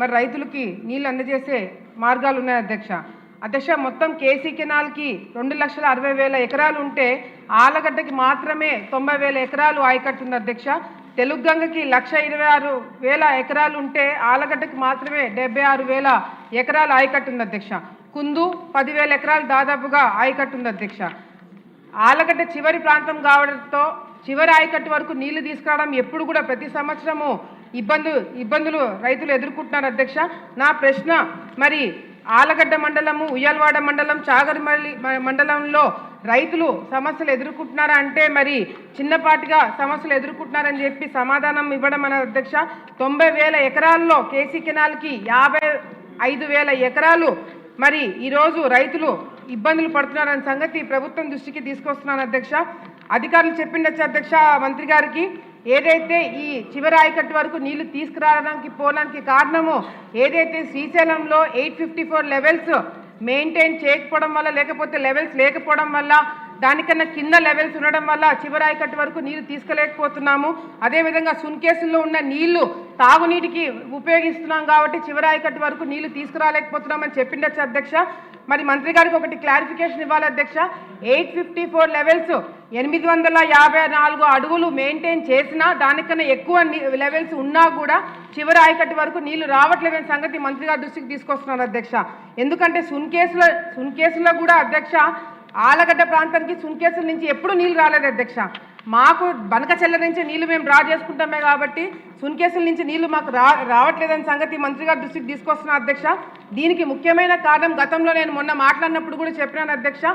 మరి రైతులకి నీళ్లు అందజేసే మార్గాలు ఉన్నాయి అధ్యక్ష మొత్తం కేసీ కెనాల్కి 2,60,000 ఎకరాలు ఉంటే ఆలగడ్డకి మాత్రమే 90,000 ఎకరాలు ఆయకట్టు ఉంది అధ్యక్ష. తెలుగుగంగకి 1,26,000 ఎకరాలు ఉంటే ఆలగడ్డకి మాత్రమే 76,000 ఎకరాలు ఆయకట్టు ఉంది అధ్యక్ష. కుందు 10,000 ఎకరాలు దాదాపుగా ఆయకట్టు ఉంది అధ్యక్ష. ఆలగడ్డ చివరి ప్రాంతం కావడంతో చివరి ఆయకట్టు వరకు నీళ్లు తీసుకురావడం ఎప్పుడు కూడా ప్రతి సంవత్సరము ఇబ్బందులు రైతులు ఎదుర్కొంటున్నారు అధ్యక్ష. నా ప్రశ్న, మరి ఆలగడ్డ మండలము, ఉయ్యాలవాడ మండలం, చాగరిమల్లి మండలంలో రైతులు సమస్యలు ఎదుర్కొంటున్నారా అంటే మరి చిన్నపాటిగా సమస్యలు ఎదుర్కొంటున్నారని చెప్పి సమాధానం ఇవ్వడం అన్న అధ్యక్ష. 90,000 ఎకరాల్లో కేసీ కెనాల్కి 55,000 ఎకరాలు మరి ఈరోజు రైతులు ఇబ్బందులు పడుతున్నారన్న సంగతి ప్రభుత్వం దృష్టికి తీసుకొస్తున్నాను అధ్యక్ష. అధికారులు చెప్పిండొచ్చు అధ్యక్ష మంత్రి గారికి, ఏదైతే ఈ చివరి ఆయకట్టు వరకు నీళ్లు తీసుకురావడానికి పోవడానికి కారణము ఏదైతే శ్రీశైలంలో 854 లెవెల్స్ మెయింటైన్ చేయకపోవడం వల్ల, లేకపోతే లెవెల్స్ లేకపోవడం వల్ల, దానికన్నా కింద లెవెల్స్ ఉండడం వల్ల చివరి ఆయకట్టు వరకు నీళ్లు తీసుకెళ్ళలేకపోతున్నాము. అదేవిధంగా సున్కేసుల్లో ఉన్న నీళ్లు తాగునీటికి ఉపయోగిస్తున్నాం కాబట్టి చివరి ఆయకట్టు వరకు నీళ్లు తీసుకురాలేకపోతున్నామని చెప్పిండొచ్చు అధ్యక్ష. మరి మంత్రి గారికి ఒకటి క్లారిఫికేషన్ ఇవ్వాలి అధ్యక్ష. 854 లెవెల్స్ 854 అడుగులు మెయింటైన్ చేసినా దానికన్నా ఎక్కువ లెవెల్స్ ఉన్నా కూడా చివరి ఆయకట్టు వరకు నీళ్లు రావట్లేదనే సంగతి మంత్రి గారి దృష్టికి తీసుకొస్తున్నారు అధ్యక్ష. ఎందుకంటే సున్కేసులో కూడా అధ్యక్ష ఆలగడ్డ ప్రాంతానికి సున్కేసుల నుంచి ఎప్పుడు నీళ్ళు రాలేదు అధ్యక్ష. మాకు బనకచెల్ల నుంచి నీళ్లు మేము డ్రా చేసుకుంటామే కాబట్టి సున్కేసుల నుంచి నీళ్లు మాకు రావట్లేదని సంగతి మంత్రి గారి దృష్టికి తీసుకొస్తున్నా అధ్యక్ష. దీనికి ముఖ్యమైన కారణం గతంలో నేను మొన్న మాట్లాడినప్పుడు కూడా చెప్పినాను అధ్యక్ష.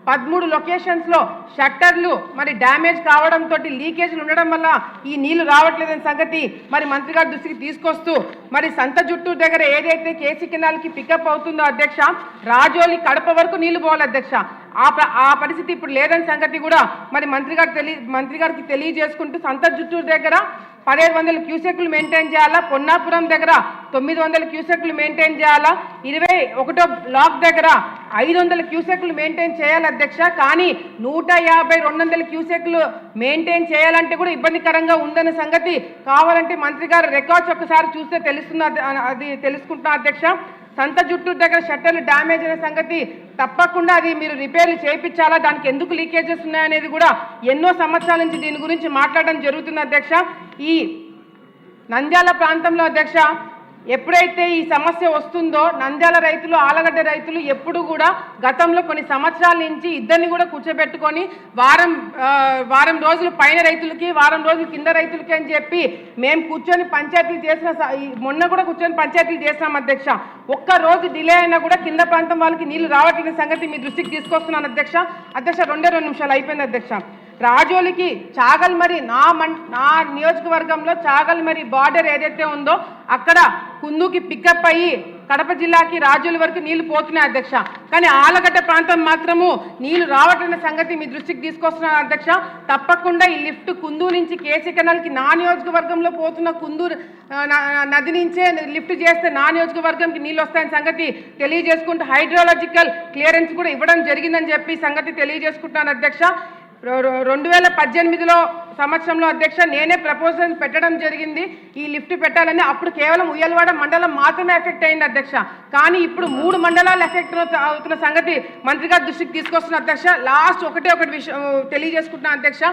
13 లొకేషన్స్లో షట్టర్లు మరి డ్యామేజ్ కావడంతో లీకేజీలు ఉండడం వల్ల ఈ నీళ్లు రావట్లేదని సంగతి మరి మంత్రి గారి దృష్టికి తీసుకొస్తూ మరి సంత జుట్టూరు దగ్గర ఏదైతే కేసీ కెనాల్కి పికప్ అవుతుందో అధ్యక్ష, రాజోలి కడప వరకు నీళ్లు పోవాలి అధ్యక్ష. ఆ పరిస్థితి ఇప్పుడు లేదని సంగతి కూడా మరి మంత్రి గారికి తెలియజేసుకుంటూ సంత జుట్టూరు దగ్గర 1,500 క్యూసెక్లు మెయింటైన్ చేయాలా, పొన్నాపురం దగ్గర 900 క్యూసెక్లు మెయింటైన్ చేయాలా, 21వ బ్లాక్ దగ్గర 500 క్యూసెక్లు మెయింటైన్ చేయాలి అధ్యక్ష. కానీ 150-200 క్యూసెక్లు మెయింటైన్ చేయాలంటే కూడా ఇబ్బందికరంగా ఉందన్న సంగతి కావాలంటే మంత్రి గారు రికార్డ్స్ ఒకసారి చూస్తే తెలుసుకుంటున్నా అధ్యక్ష. సంత జుట్టూరు దగ్గర షట్టర్లు డ్యామేజ్ అనే సంగతి తప్పకుండా అది మీరు రిపేర్లు చేయించాలా, దానికి ఎందుకు లీకేజెస్ ఉన్నాయనేది కూడా ఎన్నో సంవత్సరాల నుంచి దీని గురించి మాట్లాడడం జరుగుతుంది అధ్యక్ష. ఈ నంద్యాల ప్రాంతంలో అధ్యక్ష ఎప్పుడైతే ఈ సమస్య వస్తుందో నంద్యాల రైతులు, ఆలగడ్డ రైతులు ఎప్పుడు కూడా గతంలో కొన్ని సంవత్సరాల నుంచి ఇద్దరిని కూడా కూర్చోబెట్టుకొని వారం రోజులు పైన రైతులకి, వారం రోజులు కింద రైతులకి అని చెప్పి మేము కూర్చొని పంచాయతీలు మొన్న కూడా కూర్చొని పంచాయతీలు చేసినాం అధ్యక్ష. ఒక్క రోజు డిలే అయినా కూడా కింద ప్రాంతం వాళ్ళకి నీళ్లు రావట్లేని సంగతి మీ దృష్టికి తీసుకొస్తున్నాను అధ్యక్ష. 2 నిమిషాలు అయిపోయింది అధ్యక్ష. రాజోలికి చాగల్మరి నా నియోజకవర్గంలో చాగల్మరి బార్డర్ ఏదైతే ఉందో అక్కడ కుందుకి పికప్ అయ్యి కడప జిల్లాకి రాజోలి వరకు నీళ్లు పోతున్నాయి అధ్యక్ష. కానీ ఆలగడ్డ ప్రాంతం మాత్రము నీళ్లు రావట్లేని సంగతి మీ దృష్టికి తీసుకొస్తున్నారు అధ్యక్ష. తప్పకుండా ఈ లిఫ్ట్ కుందూ నుంచి కేసీ కెనాల్కి నా నియోజకవర్గంలో పోతున్న కుందూరు నది నుంచే లిఫ్ట్ చేస్తే నా నియోజకవర్గంకి నీళ్ళు వస్తాయని సంగతి తెలియజేసుకుంటూ హైడ్రాలజికల్ క్లియరెన్స్ కూడా ఇవ్వడం జరిగిందని చెప్పి సంగతి తెలియజేసుకుంటున్నాను అధ్యక్ష. 2018 సంవత్సరంలో అధ్యక్ష నేనే ప్రపోజల్ పెట్టడం జరిగింది ఈ లిఫ్ట్ పెట్టాలని. అప్పుడు కేవలం ఉయ్యాలవాడ మండలం మాత్రమే ఎఫెక్ట్ అయింది అధ్యక్ష. కానీ ఇప్పుడు 3 మండలాలు ఎఫెక్ట్ అవుతున్న సంగతి మంత్రి గారి దృష్టికి తీసుకొస్తున్న అధ్యక్ష. లాస్ట్ ఒకటి విషయం తెలియజేసుకుంటున్నాను అధ్యక్ష.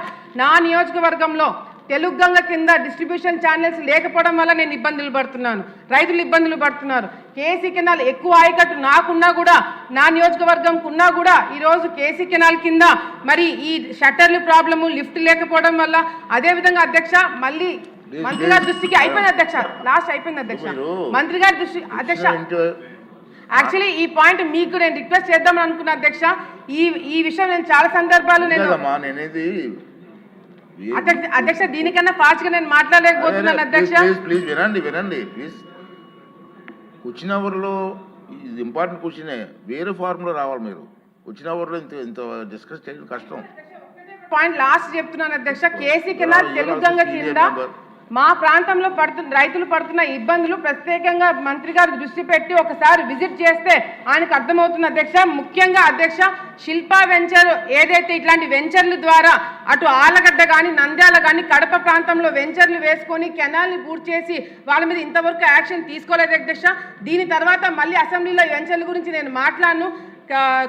నా నియోజకవర్గంలో తెలుగుగంగ కింద డిస్ట్రిబ్యూషన్ ఛానల్స్ లేకపోవడం వల్ల నేను ఇబ్బందులు పడుతున్నాను, రైతులు ఇబ్బందులు పడుతున్నారు. కేసీ కెనాల్ ఎక్కువ ఆయకట్టు నాకున్నా కూడా, నా నియోజకవర్గంకు ఉన్నా కూడా ఈరోజు కేసీ కెనాల్ కింద మరి ఈ షట్టర్లు ప్రాబ్లము, లిఫ్ట్ లేకపోవడం వల్ల, అదేవిధంగా అధ్యక్ష మళ్ళీ మంత్రి గారి దృష్టికి అయిపోయింది అధ్యక్ష, లాస్ట్ అయిపోయింది అధ్యక్ష. మంత్రి గారి దృష్టి అధ్యక్ష యాక్చువల్లీ ఈ పాయింట్ మీకు నేను రిక్వెస్ట్ చేద్దామని అనుకున్నా అధ్యక్ష. ఈ విషయం నేను చాలా సందర్భాలు అధ్యక్ష దీనికన్నా ఫాస్ట్ గా నేను మాట్లాడలేకపోతున్నాను అధ్యక్ష. ప్లీజ్ వినండి ప్లీజ్. క్వశ్చన్ అవర్లో ఇది ఇంపార్టెంట్ క్వశ్చనే, వేరే ఫార్ములా రావాలి. మీరు క్వశ్చన్ అవర్లో ఇంత డిస్కస్ చేయడం కష్టం. పాయింట్ లాస్ట్ చెప్తున్నాను అధ్యక్ష. కేసీ కెనాల్ తెలుగుగంగ కింద మా ప్రాంతంలో రైతులు పడుతున్న ఇబ్బందులు ప్రత్యేకంగా మంత్రి గారు దృష్టి పెట్టి ఒకసారి విజిట్ చేస్తే ఆయనకు అర్థమవుతుంది అధ్యక్ష. ముఖ్యంగా అధ్యక్ష, శిల్పా వెంచర్ ఏదైతే ఇట్లాంటి వెంచర్ల ద్వారా అటు ఆలగడ్డ కానీ నంద్యాల కానీ కడప ప్రాంతంలో వెంచర్లు వేసుకొని కెనాల్ని పూర్తి చేసి వాళ్ళ మీద ఇంతవరకు యాక్షన్ తీసుకోలేదు అధ్యక్ష. దీని తర్వాత మళ్ళీ అసెంబ్లీలో వెంచర్ల గురించి నేను మాట్లాడను,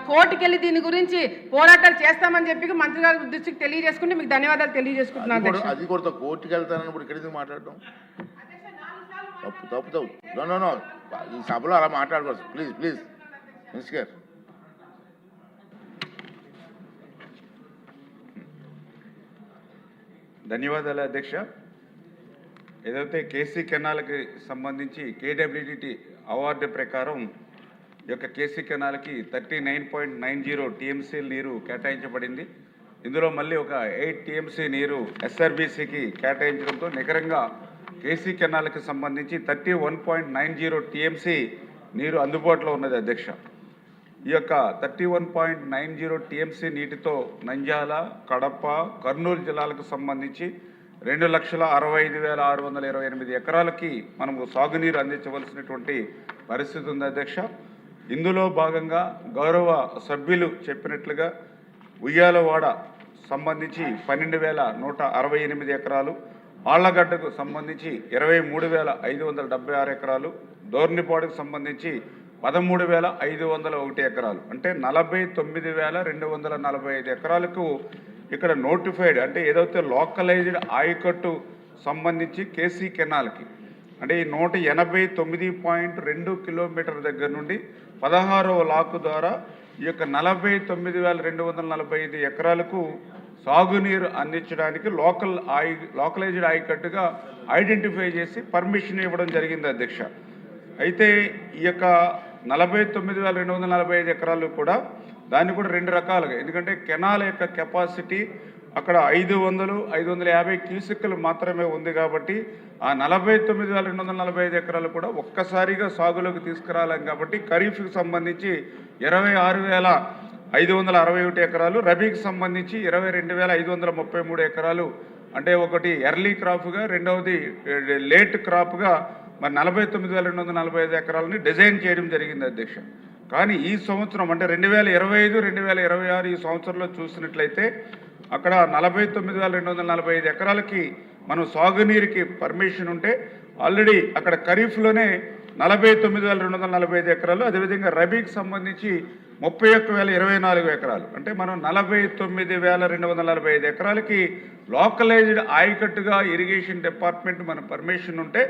కోర్టుకెళ్ళి దీని గురించి పోరాటాలు చేస్తామని చెప్పి మంత్రి గారి దృష్టికి తెలియజేసుకుంటే మీకు ధన్యవాదాలు తెలియజేసుకుంటున్నాను. అది కూడా కోర్టుకి వెళ్తానని ఇక్కడ ఎందుకు మాట్లాడడం? తప్పు నో ఈ సభలో అలా మాట్లాడకూడదు. ప్లీజ్ మినిస్టర్ గారు. ధన్యవాదాలు అధ్యక్ష. ఏదైతే కేసీ కెనాల్కి సంబంధించి కేడబ్ల్యూడిటి అవార్డు ప్రకారం ఈ యొక్క కేసీ కెనాల్కి 39.90 టీఎంసీ నీరు కేటాయించబడింది. ఇందులో మళ్ళీ ఒక 8 టీఎంసీ నీరు ఎస్ఆర్బీసీకి కేటాయించడంతో నికరంగా కేసీ కెనాల్కి సంబంధించి 31.90 టీఎంసీ నీరు అందుబాటులో ఉన్నది అధ్యక్ష. ఈ యొక్క 31.90 టీఎంసీ నీటితో నంద్యాల, కడప, కర్నూలు జిల్లాలకు సంబంధించి 2,65,628 ఎకరాలకి మనము సాగునీరు అందించవలసినటువంటి పరిస్థితి ఉంది అధ్యక్ష. ఇందులో భాగంగా గౌరవ సభ్యులు చెప్పినట్లుగా ఉయ్యాలవాడ సంబంధించి 12,168 ఎకరాలు, ఆళ్లగడ్డకు సంబంధించి 23,576 ఎకరాలు, దోర్నిపాడుకు సంబంధించి 13,501 ఎకరాలు, అంటే 49,245 ఎకరాలకు ఇక్కడ నోటిఫైడ్, అంటే ఏదైతే లోకలైజ్డ్ ఆయకట్టు సంబంధించి కేసీ కెనాల్కి, అంటే ఈ 189.2 కిలోమీటర్ దగ్గర నుండి 16వ లాకు ద్వారా ఈ యొక్క 49,245 ఎకరాలకు సాగునీరు అందించడానికి లోకలైజ్డ్ ఆయకట్టుగా ఐడెంటిఫై చేసి పర్మిషన్ ఇవ్వడం జరిగింది అధ్యక్ష. అయితే ఈ యొక్క 49,245 ఎకరాలు కూడా దాన్ని కూడా 2 రకాలుగా, ఎందుకంటే కెనాల్ యొక్క కెపాసిటీ అక్కడ 500-550 క్యూసెక్కులు మాత్రమే ఉంది కాబట్టి ఆ 49,245 ఎకరాలు కూడా ఒక్కసారిగా సాగులోకి తీసుకురాలేం కాబట్టి ఖరీఫ్కి సంబంధించి 26,561 ఎకరాలు, రబీకి సంబంధించి 22,533 ఎకరాలు, అంటే ఒకటి ఎర్లీ క్రాప్గా, రెండవది లేట్ క్రాప్గా మరి 49,245 ఎకరాలని డిజైన్ చేయడం జరిగింది అధ్యక్ష. కానీ ఈ సంవత్సరం అంటే 2025-2026 ఈ సంవత్సరంలో చూసినట్లయితే అక్కడ 49,245 ఎకరాలకి మనం సాగునీరుకి పర్మిషన్ ఉంటే ఆల్రెడీ అక్కడ ఖరీఫ్లోనే 49,245 ఎకరాలు, అదేవిధంగా రబీకి సంబంధించి 31,024 ఎకరాలు, అంటే మనం 49,245 ఎకరాలకి లోకలైజ్డ్ ఆయకట్టుగా ఇరిగేషన్ డిపార్ట్మెంట్ మన పర్మిషన్ ఉంటే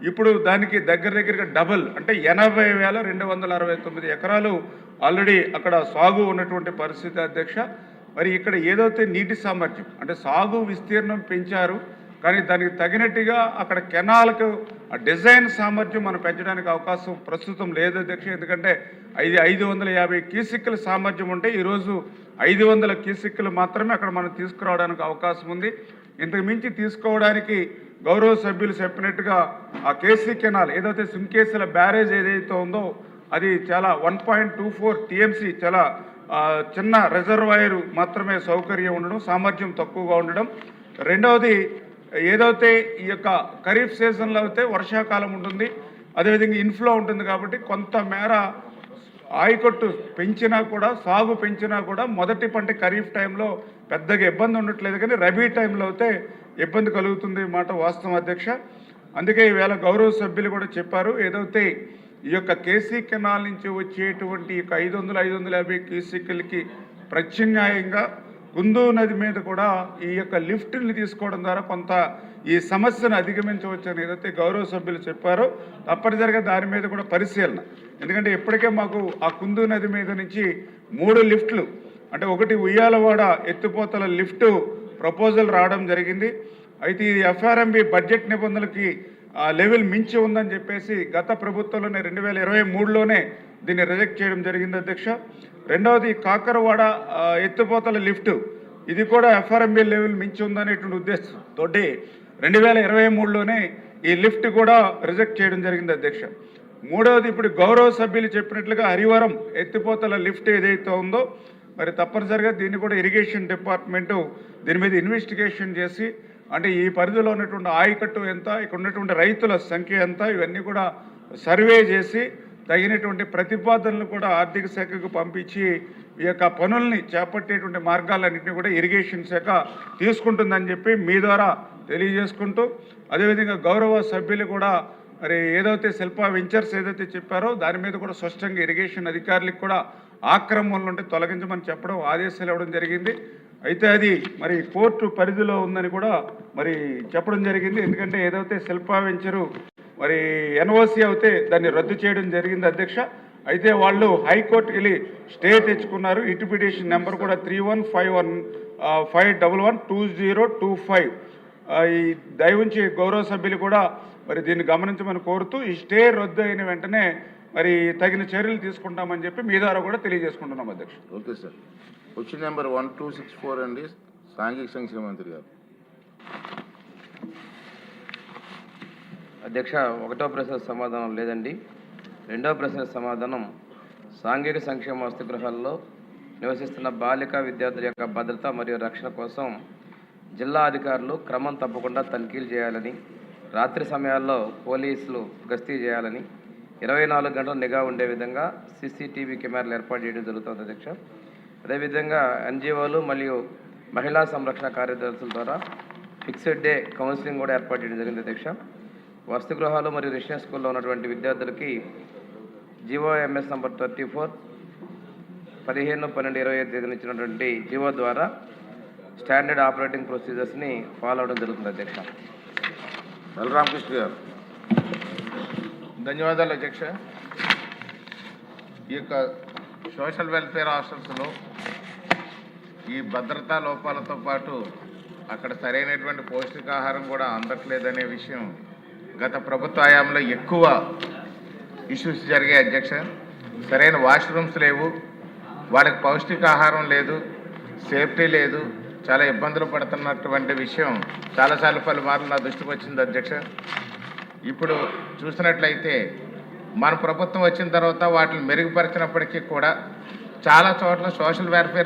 ఇప్పుడు దానికి దగ్గరగా డబుల్, అంటే 80,269 ఎకరాలు ఆల్రెడీ అక్కడ సాగు ఉన్నటువంటి పరిస్థితి అధ్యక్ష. మరి ఇక్కడ ఏదైతే నీటి సామర్థ్యం అంటే సాగు విస్తీర్ణం పెంచారు, కానీ దానికి తగినట్టుగా అక్కడ కెనాల్కు డిజైన్ సామర్థ్యం మనం పెంచడానికి అవకాశం ప్రస్తుతం లేదు అధ్యక్ష. ఎందుకంటే 550 క్యూసెక్కుల సామర్థ్యం ఉంటే ఈరోజు 500 క్యూసెక్కులు మాత్రమే అక్కడ మనం తీసుకురావడానికి అవకాశం ఉంది. ఇంతకు మించి తీసుకోవడానికి గౌరవ సభ్యులు చెప్పినట్టుగా ఆ కేసీ కెనాల్ ఏదైతే సుంకేశ్వర బ్యారేజ్ ఏదైతే ఉందో అది చాలా 1.24 టీఎంసీ చాలా చిన్న రిజర్వాయర్ మాత్రమే సౌకర్యం ఉండడం, సామర్థ్యం తక్కువగా ఉండడం. రెండవది ఏదైతే ఈ యొక్క ఖరీఫ్ సీజన్లో అయితే వర్షాకాలం ఉంటుంది, అదేవిధంగా ఇన్ఫ్లో ఉంటుంది కాబట్టి కొంతమేర ఆయకట్టు పెంచినా కూడా సాగు పెంచినా కూడా మొదటి పంట ఖరీఫ్ టైంలో పెద్దగా ఇబ్బంది ఉండట్లేదు, కానీ రబీ టైంలో అయితే ఇబ్బంది కలుగుతుంది మాట వాస్తవం అధ్యక్ష. అందుకే ఈవేళ గౌరవ సభ్యులు కూడా చెప్పారు, ఏదైతే ఈ యొక్క కేసీ కెనాల్ నుంచి వచ్చేటువంటి 500-550 క్యూసెక్కులకి ప్రత్యామ్నాయంగా కుందు నది మీద కూడా ఈ యొక్క లిఫ్ట్ని తీసుకోవడం ద్వారా కొంత ఈ సమస్యను అధిగమించవచ్చని ఏదైతే గౌరవ సభ్యులు చెప్పారో తప్పనిసరిగా దాని మీద కూడా పరిశీలన. ఎందుకంటే ఇప్పటికే మాకు ఆ కుందు నది మీద నుంచి 3 లిఫ్ట్లు, అంటే ఒకటి ఉయ్యాలవాడ ఎత్తిపోతల లిఫ్ట్ ప్రపోజల్ రావడం జరిగింది. అయితే ఇది ఎఫ్ఆర్ఎంబి బడ్జెట్ నిబంధనలకి లెవెల్ మించి ఉందని చెప్పేసి గత ప్రభుత్వంలోనే 2023లోనే దీన్ని రిజెక్ట్ చేయడం జరిగింది అధ్యక్ష. రెండవది కాకరవాడ ఎత్తిపోతల లిఫ్ట్, ఇది కూడా ఎఫ్ఆర్ఎంబి లెవెల్ మించి ఉందనేటువంటి ఉద్దేశంతో 2023లోనే ఈ లిఫ్ట్ కూడా రిజెక్ట్ చేయడం జరిగింది అధ్యక్ష. మూడవది ఇప్పుడు గౌరవ సభ్యులు చెప్పినట్లుగా హరివరం ఎత్తిపోతల లిఫ్ట్ ఏదైతే ఉందో మరి తప్పనిసరిగా దీన్ని కూడా ఇరిగేషన్ డిపార్ట్మెంటు దీని మీద ఇన్వెస్టిగేషన్ చేసి అంటే ఈ పరిధిలో ఉన్నటువంటి ఆయకట్టు ఎంత, ఇక్కడ ఉన్నటువంటి రైతుల సంఖ్య ఎంత, ఇవన్నీ కూడా సర్వే చేసి తగినటువంటి ప్రతిపాదనలు కూడా ఆర్థిక శాఖకు పంపించి ఈ యొక్క పనుల్ని చేపట్టేటువంటి మార్గాలన్నింటినీ కూడా ఇరిగేషన్ శాఖ తీసుకుంటుందని చెప్పి మీ ద్వారా తెలియజేసుకుంటూ, అదేవిధంగా గౌరవ సభ్యులు కూడా మరి ఏదైతే శిల్ప వెంచర్స్ ఏదైతే చెప్పారో దాని మీద కూడా స్పష్టంగా ఇరిగేషన్ అధికారులకు కూడా ఆక్రమణలు ఉంటే తొలగించమని చెప్పడం, ఆదేశాలు ఇవ్వడం జరిగింది. అయితే అది మరి కోర్టు పరిధిలో ఉందని కూడా మరి చెప్పడం జరిగింది. ఎందుకంటే ఏదైతే శిల్ప వెంచరు మరి ఎన్ఓసి అయితే దాన్ని రద్దు చేయడం జరిగింది అధ్యక్ష. అయితే వాళ్ళు హైకోర్టుకి వెళ్ళి స్టే తెచ్చుకున్నారు. ఇటు పిటిషన్ నెంబర్ కూడా 3151512025. ఈ దయవుంచి గౌరవ సభ్యులు కూడా మరి దీన్ని గమనించమని కోరుతూ ఈ స్టే రద్దు అయిన వెంటనే మరి తగిన చర్యలు తీసుకుంటామని చెప్పి మీ ద్వారా కూడా తెలియజేసుకుంటున్నాం అధ్యక్ష. Okay sir. క్వశ్చన్ నెంబర్ 1264 అండి, సాంఘిక సంక్షేమ మంత్రి గారు. అధ్యక్ష, ఒకటో ప్రశ్న సమాధానం లేదండి. రెండవ ప్రశ్న సమాధానం, సాంఘిక సంక్షేమ వసతి గృహాల్లో నివసిస్తున్న బాలిక విద్యార్థుల యొక్క భద్రత మరియు రక్షణ కోసం జిల్లా అధికారులు క్రమం తప్పకుండా తనిఖీలు చేయాలని, రాత్రి సమయాల్లో పోలీసులు గస్తీ చేయాలని, 24 గంటలు నిఘా ఉండే విధంగా సీసీటీవీ కెమెరాలు ఏర్పాటు చేయడం జరుగుతుంది అధ్యక్ష. అదేవిధంగా ఎన్జిఓలు మరియు మహిళా సంరక్షణ కార్యదర్శుల ద్వారా ఫిక్స్డ్ డే కౌన్సిలింగ్ కూడా ఏర్పాటు చేయడం జరిగింది అధ్యక్ష. వసతి గృహాలు మరియు రెసిడెన్స్ స్కూల్లో ఉన్నటువంటి విద్యార్థులకి జీవోఎంఎస్ నంబర్ 34 15/12/25 తేదీన ఇచ్చినటువంటి జీవో ద్వారా స్టాండర్డ్ ఆపరేటింగ్ ప్రొసీజర్స్ని ఫాలో అవడం జరుగుతుంది అధ్యక్ష. బలరామకృష్ణ గారు. ధన్యవాదాలు అధ్యక్ష. ఈ యొక్క సోషల్ వెల్ఫేర్ హాస్టల్స్లో ఈ భద్రతా లోపాలతో పాటు అక్కడ సరైనటువంటి పౌష్టికాహారం కూడా అందట్లేదనే విషయం గత ప్రభుత్వ హయాంలో ఎక్కువ ఇష్యూస్ జరిగాయి అధ్యక్ష. సరైన వాష్రూమ్స్ లేవు, వాళ్ళకి పౌష్టికాహారం లేదు, సేఫ్టీ లేదు, చాలా ఇబ్బందులు పడుతున్నటువంటి విషయం చాలాసార్లు పలుమార్లు నా దృష్టికి వచ్చింది అధ్యక్ష. ఇప్పుడు చూసినట్లయితే మన ప్రభుత్వం వచ్చిన తర్వాత వాటిని మెరుగుపరిచినప్పటికీ కూడా చాలా చోట్ల సోషల్ వెల్ఫేర్